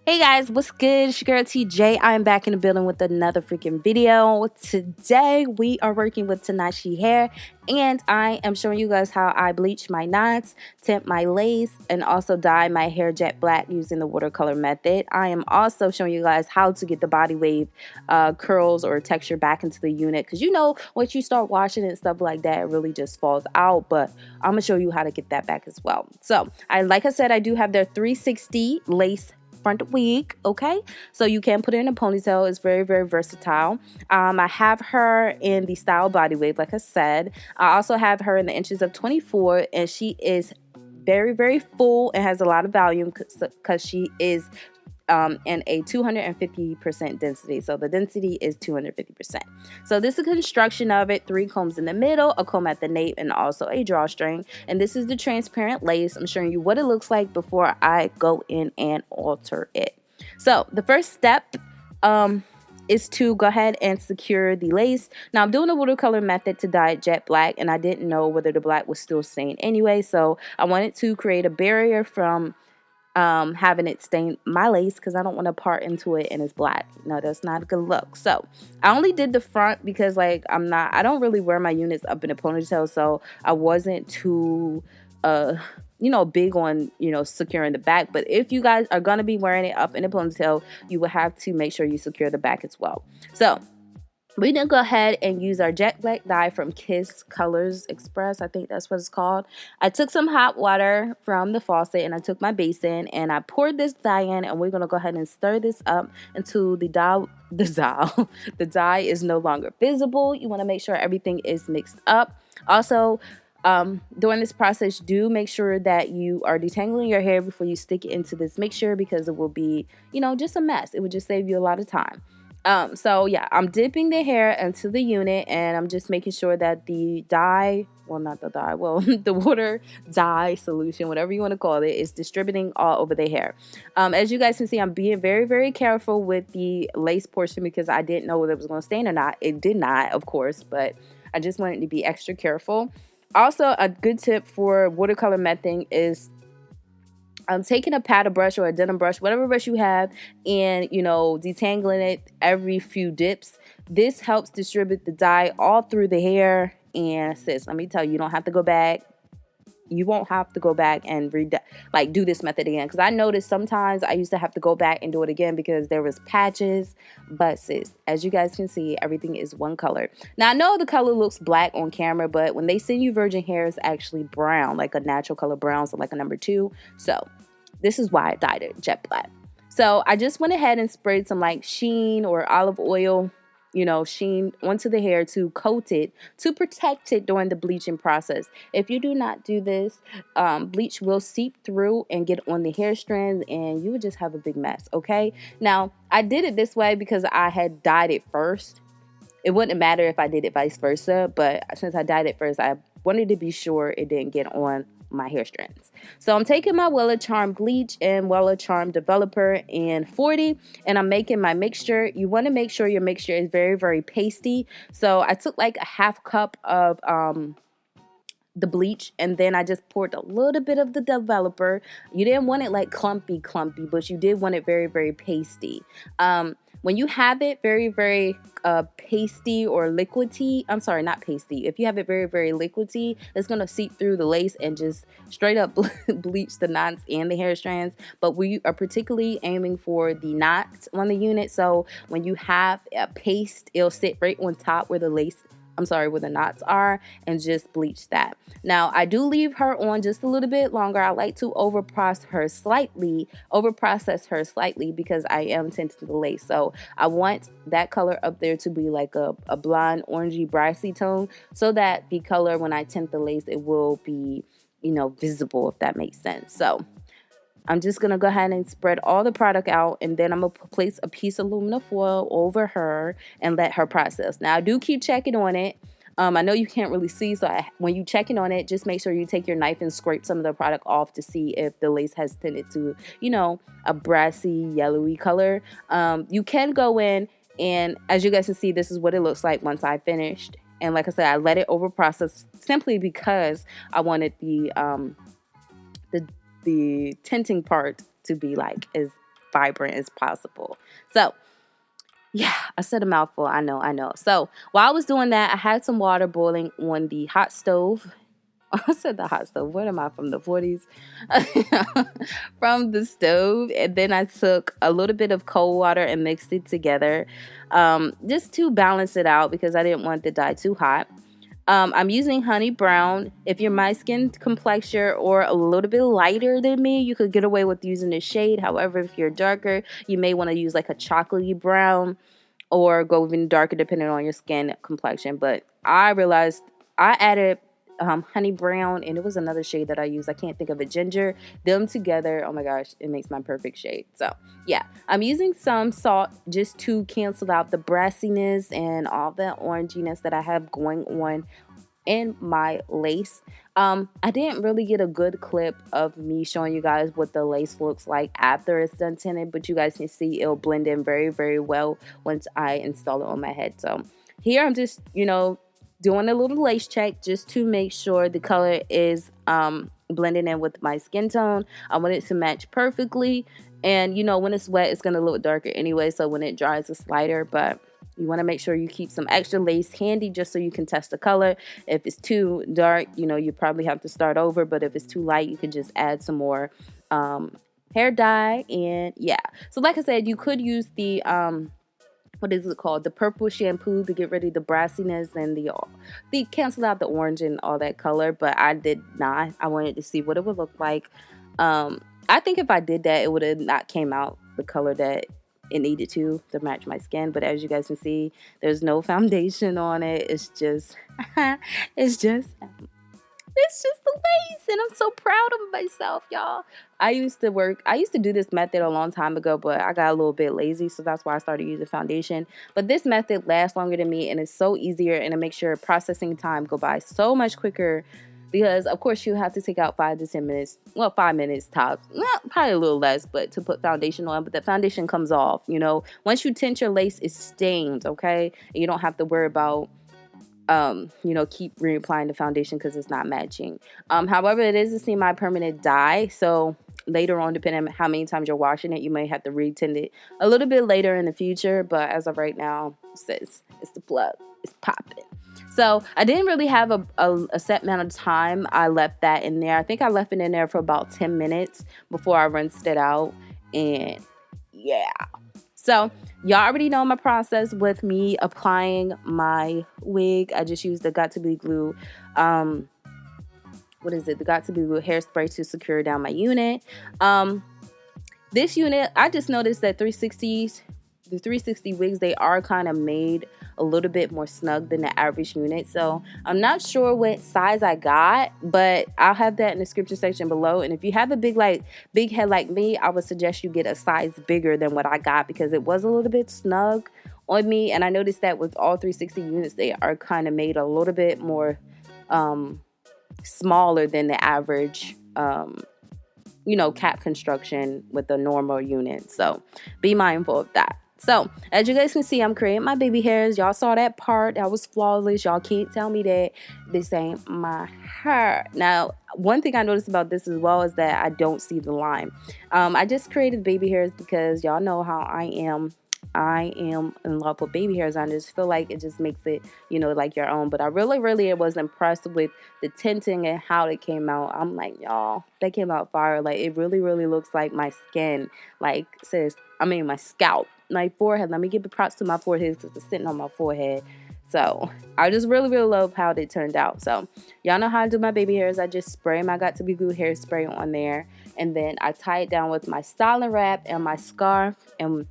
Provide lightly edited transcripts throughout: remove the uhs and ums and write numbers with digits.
Hey guys, what's good? It's your girl TJ. I'm back in the building with another freaking video. Today we are working with Tinashehair, and I am showing you guys how I bleach my knots, tint my lace, and also dye my hair jet black using the watercolor method. I am also showing you guys how to get the body wave curls or texture back into the unit, because you know once you start washing it and stuff like that, it really just falls out. But I'm gonna show you how to get that back as well. So like I said, I do have their 360 lace front wig, okay, so you can put it in a ponytail. It's very, very versatile. I have her in the style body wave, like I said. I also have her in the inches of 24, and she is very, very full and has a lot of volume because she is in a 250% density. So the density is 250%. So this is a construction of it: 3 combs in the middle, a comb at the nape, and also a drawstring. And this is the transparent lace. I'm showing you what it looks like before I go in and alter it. So the first step is to go ahead and secure the lace. Now I'm doing a watercolor method to dye it jet black, and I didn't know whether the black was still stained anyway, so I wanted to create a barrier from having it stain my lace, because I don't want to part into it and it's black. No, that's not a good look. So I only did the front because I don't really wear my units up in a ponytail, so I wasn't too big on securing the back. But if you guys are gonna be wearing it up in a ponytail, you will have to make sure you secure the back as well. So we're going to go ahead and use our jet black dye from Kiss Colors Express. I think that's what it's called. I took some hot water from the faucet, and I took my basin, and I poured this dye in, and we're going to go ahead and stir this up until the dye is no longer visible. You want to make sure everything is mixed up. Also, during this process, do make sure that you are detangling your hair before you stick it into this mixture, because it will be, just a mess. It would just save you a lot of time. So yeah, I'm dipping the hair into the unit, and I'm just making sure that the the water dye solution, whatever you want to call it, is distributing all over the hair. As you guys can see, I'm being very, very careful with the lace portion because I didn't know whether it was going to stain or not. It did not, of course, but I just wanted to be extra careful. Also, a good tip for watercolor method is taking a paddle brush or a denim brush, whatever brush you have, and detangling it every few dips. This helps distribute the dye all through the hair. And sis, let me tell you, you don't have to go back. You won't have to go back and do this method again, because I noticed sometimes I used to have to go back and do it again because there was patches. But sis, as you guys can see, everything is one color. Now I know the color looks black on camera, but when they send you virgin hair, it's actually brown, like a natural color brown, so like a number 2. So this is why I dyed it jet black. So I just went ahead and sprayed some sheen or olive oil, sheen onto the hair to coat it, to protect it during the bleaching process. If you do not do this, bleach will seep through and get on the hair strands, and you would just have a big mess, okay? Now, I did it this way because I had dyed it first. It wouldn't matter if I did it vice versa, but since I dyed it first, I wanted to be sure it didn't get on my hair strands. So I'm taking my 𝚯𝚏 Bleach and 𝚯𝚏 Developer in 40, and I'm making my mixture. You want to make sure your mixture is very, very pasty. So I took like a half cup of the bleach, and then I just poured a little bit of the developer. You didn't want it like clumpy, but you did want it very, very pasty. When you have it very, very pasty or liquidy, I'm sorry, not pasty. If you have it very, very liquidy, it's going to seep through the lace and just straight up bleach the knots and the hair strands. But we are particularly aiming for the knots on the unit. So when you have a paste, it'll sit right on top where the where the knots are, and just bleach that. Now, I do leave her on just a little bit longer. I like to overprocess her slightly because I am tinting the lace. So I want that color up there to be like a blonde, orangey, brassy tone, so that the color, when I tint the lace, it will be, visible, if that makes sense. So I'm just going to go ahead and spread all the product out, and then I'm going to place a piece of aluminum foil over her and let her process. Now, I do keep checking on it. I know you can't really see, so when you checking on it, just make sure you take your knife and scrape some of the product off to see if the lace has tended to, a brassy, yellowy color. You can go in, and as you guys can see, this is what it looks like once I finished. And like I said, I let it over process simply because I wanted the the tinting part to be like as vibrant as possible. So yeah, I said a mouthful. I know. So while I was doing that, I had some water boiling on the hot stove. I said the hot stove. What am I, from the 40s? From the stove. And then I took a little bit of cold water and mixed it together, just to balance it out because I didn't want the dye too hot. I'm using honey brown. If you're my skin complexion or a little bit lighter than me, you could get away with using this shade. However, if you're darker, you may want to use like a chocolatey brown or go even darker depending on your skin complexion. But I realized I added honey brown, and it was another shade that I used. I can't think of it. Ginger. Them together, oh my gosh, it makes my perfect shade. So yeah, I'm using some salt just to cancel out the brassiness and all the oranginess that I have going on in my lace. I didn't really get a good clip of me showing you guys what the lace looks like after it's done tinted, but you guys can see it'll blend in very, very well once I install it on my head. So here I'm just, doing a little lace check just to make sure the color is blending in with my skin tone. I want it to match perfectly. And when it's wet, it's going to look darker anyway. So when it dries, it's lighter. But you want to make sure you keep some extra lace handy just so you can test the color. If it's too dark, you probably have to start over. But if it's too light, you can just add some more hair dye. And yeah. So like I said, you could use the what is it called? The purple shampoo to get rid of the brassiness and the cancel out the orange and all that color. But I did not. I wanted to see what it would look like. I think if I did that, it would have not came out the color that it needed to match my skin. But as you guys can see, there's no foundation on it. It's just, it's just the lace, and I'm so proud of myself, y'all. I used to do this method a long time ago, but I got a little bit lazy, so that's why I started using foundation. But this method lasts longer than me, and it's so easier, and it makes your processing time go by so much quicker. Because of course you have to take out 5 to 10 minutes, well, 5 minutes tops, probably a little less, but to put foundation on. But the foundation comes off, once you tint your lace, it stains, okay? And you don't have to worry about keep reapplying the foundation because it's not matching. However, it is a semi-permanent dye, so later on, depending on how many times you're washing it, you may have to retint it a little bit later in the future. But as of right now, it's the plug, it's popping. So I didn't really have a set amount of time I left that in there. I think I left it in there for about 10 minutes before I rinsed it out. And yeah. So y'all already know my process with me applying my wig. I just used the got2b glue. The got2b glue hairspray to secure down my unit. This unit, I just noticed that the 360 wigs, they are kind of made a little bit more snug than the average unit. So I'm not sure what size I got, but I'll have that in the description section below. And if you have a big head like me, I would suggest you get a size bigger than what I got, because it was a little bit snug on me. And I noticed that with all 360 units, they are kind of made a little bit more smaller than the average cap construction with a normal unit. So be mindful of that. So as you guys can see, I'm creating my baby hairs. Y'all saw that part. That was flawless. Y'all can't tell me that this ain't my hair. Now, one thing I noticed about this as well is that I don't see the line. I just created baby hairs because y'all know how I am. I am in love with baby hairs. I just feel like it just makes it, like your own. But I really was impressed with the tinting and how it came out. I'm like, y'all, that came out fire. Like, it really looks like my skin. Like, my scalp, my forehead. Let me give the props to my forehead because it's sitting on my forehead. So I just really love how it turned out. So y'all know how I do my baby hairs. I just spray my got2b glue hairspray on there, and then I tie it down with my styling wrap and my scarf, and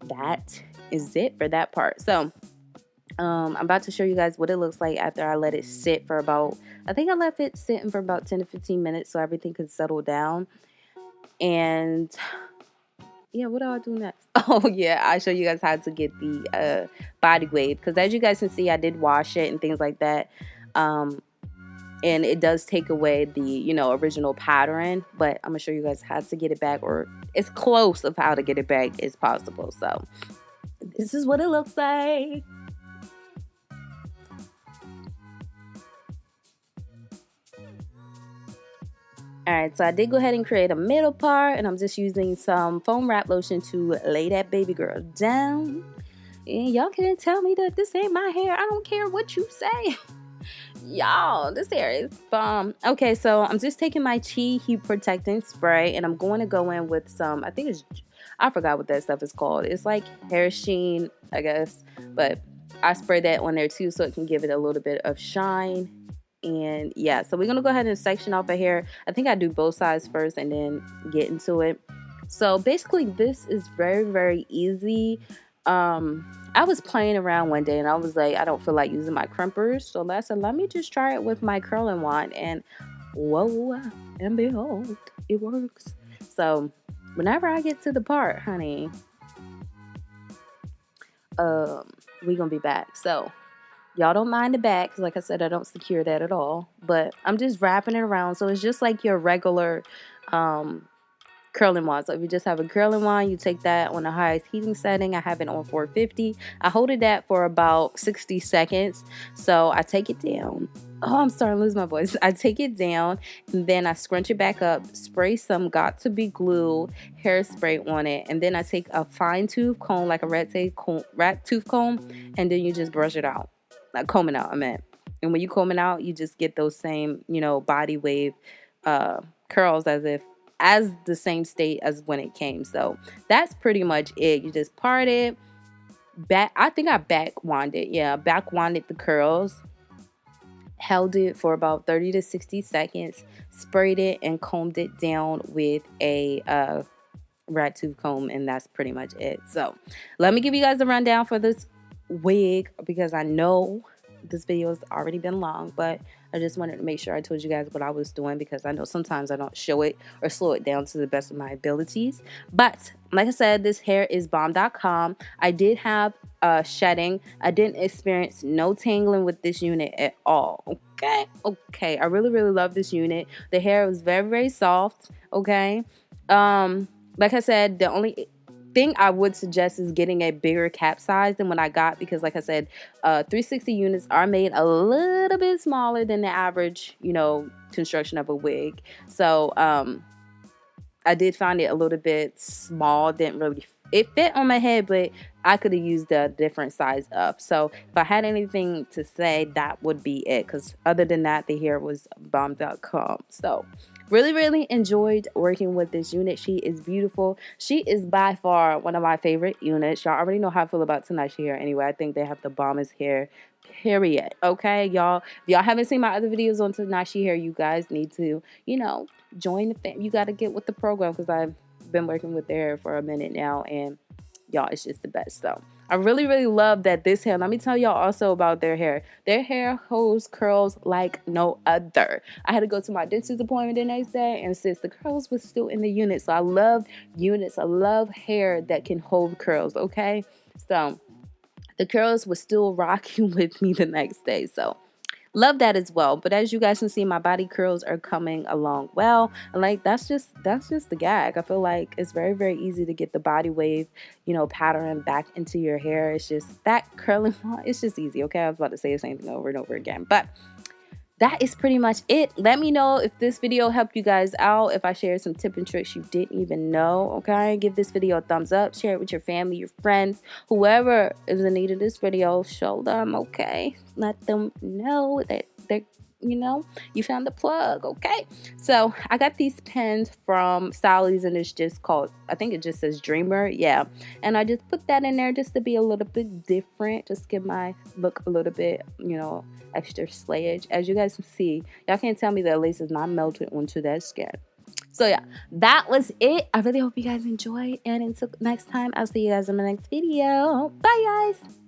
that is it for that part. So I'm about to show you guys what it looks like after I let it sit for about, I think I left it sitting for about 10 to 15 minutes so everything could settle down. And yeah, what do I do next? Oh yeah, I'll show you guys how to get the body wave, because as you guys can see, I did wash it and things like that. And it does take away the, original pattern. But I'm going to show you guys how to get it back, or as close of how to get it back as possible. So this is what it looks like. Alright, so I did go ahead and create a middle part, and I'm just using some foam wrap lotion to lay that baby girl down. And y'all can't tell me that this ain't my hair. I don't care what you say. Y'all, this hair is bomb. Okay, so I'm just taking my Chi Heat Protecting Spray, and I'm going to go in with some, I forgot what that stuff is called. It's like hair sheen, I guess, but I spray that on there too so it can give it a little bit of shine. And yeah, so we're gonna go ahead and section off her hair. I think I do both sides first and then get into it. So basically this is very, very easy. I was playing around one day and I was like, I don't feel like using my crimpers, so I said, let me just try it with my curling wand, and whoa and behold, it works. So whenever I get to the part, honey, we gonna be back. So y'all don't mind the back, because like I said, I don't secure that at all, but I'm just wrapping it around, so it's just like your regular curling wand. So if you just have a curling wand, you take that on the highest heating setting. I have it on 450. I hold it at for about 60 seconds. So I take it down. Oh, I'm starting to lose my voice. I take it down and then I scrunch it back up, spray some got-to-be-glue hairspray on it, and then I take a fine tooth comb, like a rat tooth comb, and then you just brush it out. Like combing out, I meant. And when you comb it out, you just get those same, body wave curls as the same state as when it came. So that's pretty much it. You just part it back. I think I back wanded. Yeah, back wanded the curls, held it for about 30 to 60 seconds, sprayed it, and combed it down with a rat tooth comb, and that's pretty much it. So let me give you guys a rundown for this wig, because I know this video has already been long, but I just wanted to make sure I told you guys what I was doing, because I know sometimes I don't show it or slow it down to the best of my abilities. But like I said, this hair is bomb.com. I did have shedding. I didn't experience no tangling with this unit at all. Okay, I really, really love this unit. The hair was very, very soft. Okay, like I said, the only thing I would suggest is getting a bigger cap size than what I got, because like I said, 360 units are made a little bit smaller than the average, construction of a wig. So I did find it a little bit small. It fit on my head, but I could have used a different size up. So if I had anything to say, that would be it, because other than that, the hair was bomb.com. So really, really enjoyed working with this unit. She is beautiful. She is by far one of my favorite units. Y'all already know how I feel about Tinashehair anyway. I think they have the bombest hair, period. Okay, y'all. If y'all haven't seen my other videos on Tinashehair, you guys need to, join the fam. You got to get with the program, because I've been working with their hair for a minute now, and y'all, it's just the best. So I really, really love that this hair. Let me tell y'all also about their hair. Their hair holds curls like no other. I had to go to my dentist appointment the next day, and since the curls was still in the unit, so I love units. I love hair that can hold curls. Okay, so the curls were still rocking with me the next day. So love that as well. But as you guys can see, my body curls are coming along well, and like that's just the gag. I feel like it's very, very easy to get the body wave pattern back into your hair. It's just that curling, it's just easy. Okay, I was about to say the same thing over and over again, but that is pretty much it. Let me know if this video helped you guys out, if I shared some tips and tricks you didn't even know. Okay, give this video a thumbs up, share it with your family, your friends, whoever is in need of this video. Show them. Okay, let them know that they're you found the plug. Okay, so I got these pens from Stylies, and it's just called, I think it just says Dreamer. Yeah, and I just put that in there just to be a little bit different, just give my look a little bit extra slayage. As you guys can see, y'all can't tell me that lace is not melted onto that skin. So yeah, that was it. I really hope you guys enjoyed, and until next time, I'll see you guys in my next video. Bye guys.